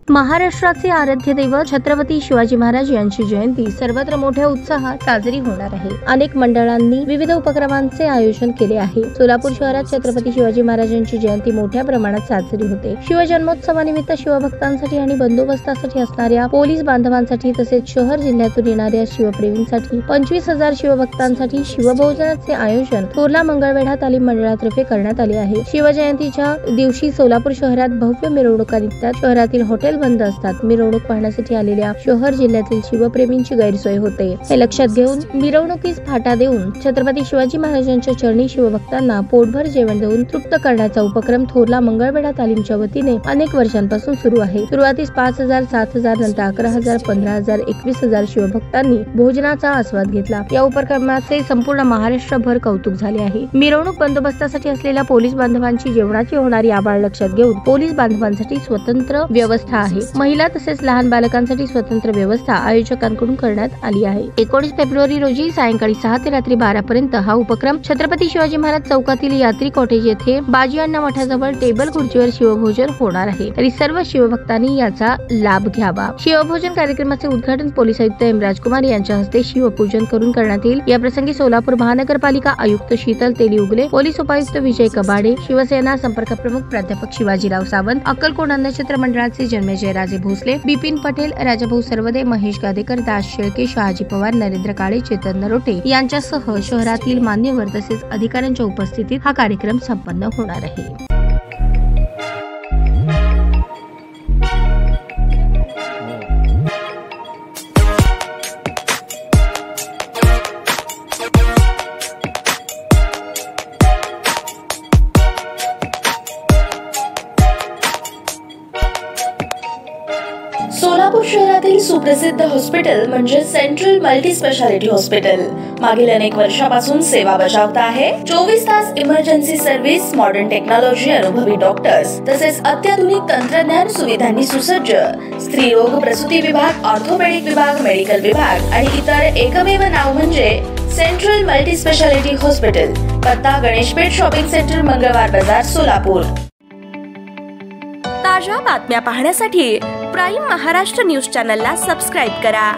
महाराष्ट्राचे आराध्य दैवत छत्रपती शिवाजी महाराज यांची जयंती सर्वत्र मोठ्या उत्साहात साजरी होणार आहे। अनेक मंडळांनी विविध उपक्रमांचे आयोजन केले आहे। सोलापूर शहरात छत्रपती शिवाजी महाराजांची जयंती मोठ्या प्रमाणात साजरी होते। शिवजन्मोत्सवानिमित्त शिवभक्तांसाठी आणि बंदोबस्तासाठी असणाऱ्या पोलीस बांधवांसाठी तसेच शहर जिल्ह्यातून येणाऱ्या शिवप्रेमींसाठी 25,000 शिवभक्तांसाठी शिवभोजनाचे आयोजन थोरला मंगळवेढा तालीम मंडळातर्फे करण्यात आले आहे। शिवजयंतीच्या दिवशी सोलापूर शहरात भव्य मिरवणुका निघतात। शहरातील हॉटेल बंद असतात। मिरवणूक पाहण्यासाठी आलेल्या शहर जिल्ह्यातील शिवप्रेमींची गैरसोय होते। हे लक्षात घेऊन मिरवणुकीस फाटा देऊन छत्रपती शिवाजी महाराजांच्या चरणी शिवभक्तांना पोटभर जेवण देऊन तृप्त करण्याचा उपक्रम थोरला मंगळवेढा तालीमच्या वतीने अनेक वर्षांपासून सुरू आहे। सुरुवातीस 5,000, 7,000 नंतर 11,000, 15,000, 21,000 शिवभक्तांनी भोजनाचा आस्वाद घेतला। या उपक्रमाचे संपूर्ण महाराष्ट्रभर कौतुक झाले आहे। मिरवणूक बंदोबस्तासाठी असलेल्या पोलीस बांधवांची जेवणाची होणारी आबाळ लक्षात घेऊन पोलीस बांधवांसाठी स्वतंत्र व्यवस्था आहे। महिला तसेच लहान बालकांसाठी स्वतंत्र व्यवस्था आयोजकांकडून करण्यात आली आहे। 19 फेब्रुवारी रोजी सायंकाळी 6 ते रात्री 12 पर्यंत हा उपक्रम छत्रपती शिवाजी महाराज चौकातील यात्री कॉटेज येथे बाजी अण्णा मठाजवळ टेबल खुर्चीवर शिवभोजन होणार आहे। तरी सर्व शिवभक्तांनी याचा लाभ घ्यावा। शिवभोजन कार्यक्रमाचे उद्घाटन पोलीस आयुक्त एम राजकुमार यांच्या हस्ते शिवपूजन करून करण्यात येईल। या प्रसंगी सोलापूर महानगरपालिका आयुक्त शीतल तेली उगले, पोलीस उपायुक्त विजय कबाडे, शिवसेना संपर्क प्रमुख प्राध्यापक शिवाजीराव सावंत, अक्कलकोट अन्नछत्र मंडळाचे जन्मेजय राजे भोसले, बिपिन पटेल, राजाभाऊ सरवदे, महेश गादेकर, दास शेळके, शहाजी पवार, नरेंद्र काळे, चेतन नरोटे यांच्यासह शहरातील मान्यवर तसेच अधिकाऱ्यांच्या उपस्थितीत हा कार्यक्रम संपन्न होणार आहे। सोलापूर शहरातील सुप्रसिद्ध हॉस्पिटल म्हणजे सेंट्रल मल्टी स्पेशालिटी हॉस्पिटल मागील अनेक वर्षापासून सेवा बजावत आहे। 24 तास इमर्जन्सी सर्व्हिस, मॉडर्न टेक्नॉलॉजी, अनुभवी डॉक्टर्स तसेच अत्याधुनिक तंत्रज्ञान सुविधांनी सुसज्ज स्त्रीरोग प्रसूती विभाग, ऑर्थोपेडिक विभाग, मेडिकल विभाग आणि इतर एकमेव नाव म्हणजे सेंट्रल मल्टी स्पेशालिटी हॉस्पिटल। पत्ता गणेशपेठ शॉपिंग सेंटर, मंगळवार बाजार, सोलापूर। ताज्या बातम्या पाहण्यासाठी प्राईम महाराष्ट्र न्यूज चॅनलला सबस्क्राइब करा।